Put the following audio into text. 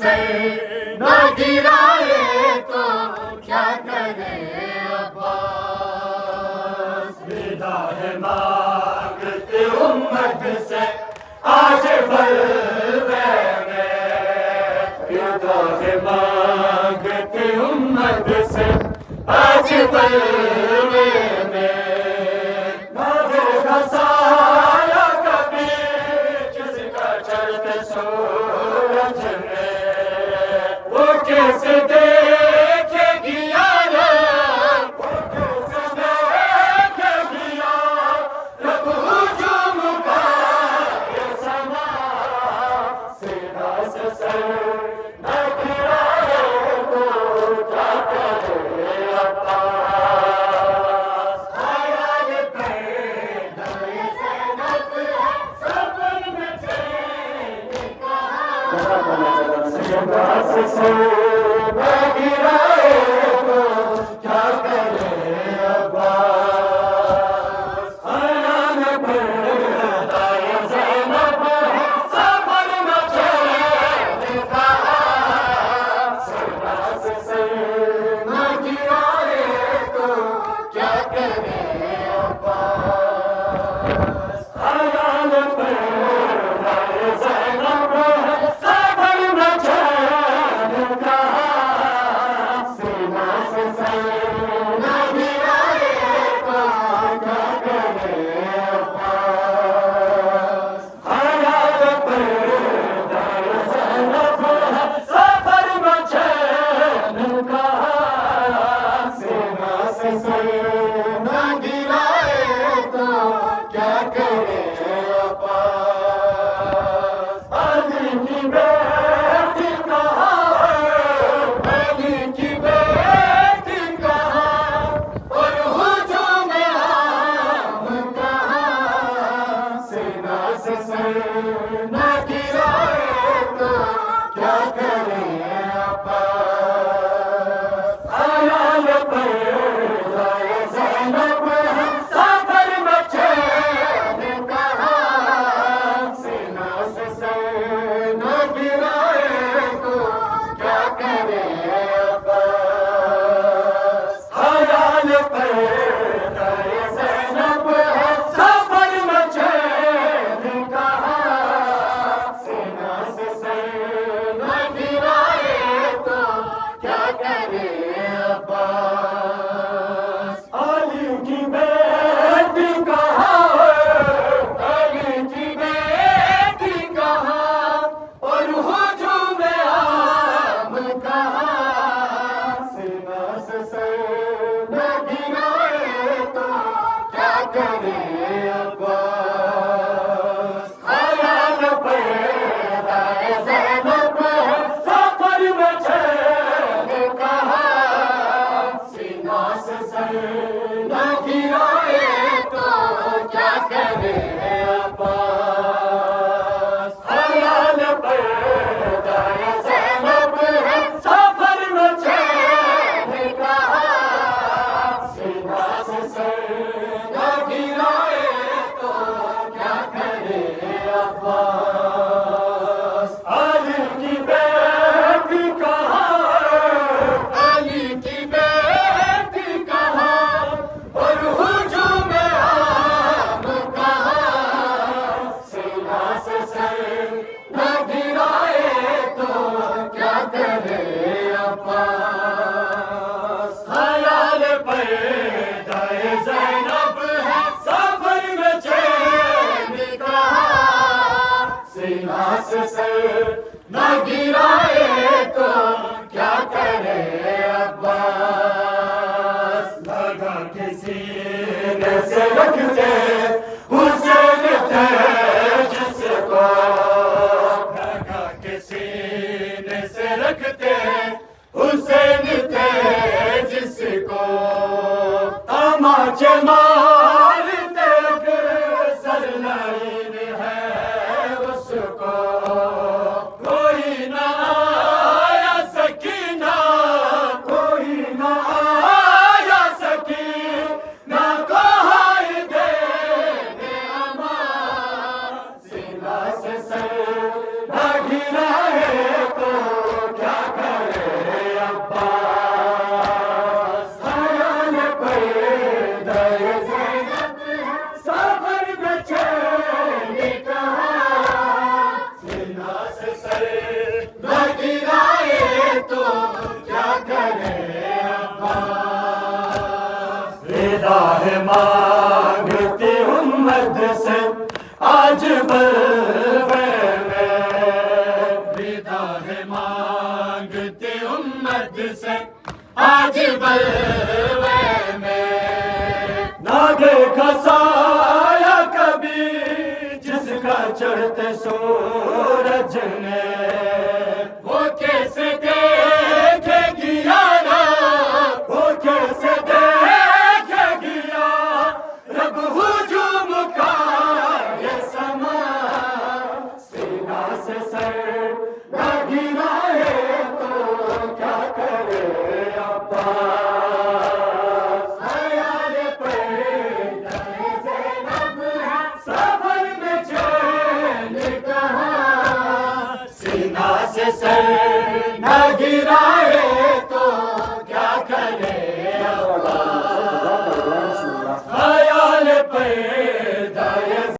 Sir न गिराए तो क्या करे अब्बास। विदा है मांगते उम्मत से आज बलवे में, विदा है मांगते उम्मत से आज बलवे में। न देखा साया कभी किसका चढ़ते सूरज में, वो कैसे देखेगी यार, वो कैसे देखेगी यार, रब हुजूम का ये समा। सीधा से सर न गिराए तो क्या करे अब्बास। ख्याल पे नए ज़ैनब है सफर में चैन कहाँ। सीधा से सर न गिराए तो क्या करे अब्बास। ख्याल पे नए ज़ैनब है सफर में चैन कहाँ। सीधा से सर न गिराए तो क्या करे अब्बास। ख्याल पे नए ज़ैनब है सफर में चैन कहाँ। सीना से सर न गिराए तो क्या करे अब्बास। ख्याल पे नए ज़ैनब है सफर में चैन कहाँ। सीना से सर न गिराए तो क्या करे अब्बास। अली की बेटी कहाँ है, अली की बेटी कहाँ और हुजूम आम कहाँ। सीना से सर न गिराए तो क्या करे अब्बास। ख्याल पे नए ज़ैनब है सफर में चैन कहाँ। सीना से सर न गिराए तो क्या करे अब्बास। ख्याल पे नए ज़ैनब है सफर में चैन कहाँ। सीना से सर न गिराए तो क्या करे अब्बास। अली की बेटी कहाँ है, अली की बेटी कहाँ और हुजूम आम कहाँ। सीना से सर न गिराए तो क्या करे अब्बास। ख्याल पे नए ज़ैनब है सफर में चैन कहाँ। सीना से सर न गिराए तो क्या करे अब्बास। ख्याल पे नए ज़ैनब है सफर में चैन कहाँ। सीना से सर न गिराए तो क्या करे अब्बास। अली की बेटी कहाँ है, अली की बेटी कहाँ और हुजूम आम कहाँ। सीना से सर न गिराए तो क्या करे अब्बास। ख्याल पे नए ज़ैनब है सफर में चैन कहाँ। सीना से सर न गिराए तो क्या करे अब्बास। लगा के सीने से रखते हुसैन थे जिसको, लगा के सीने से रखते हुसैन थे जिसको। तमाचे मारते सरलाइन है उसको। कोई ना आया सकीना, कोई ना आया सकीना को हाय देने अमा। सीना से सर न गिराए तो करे अब्बास। विदा है मांगती उम्मत से आज बलवे में, विदा है मांगते उम्मत से आज बलवे में। ना देखा साया कभी जिसका चढ़ते सूरज ने,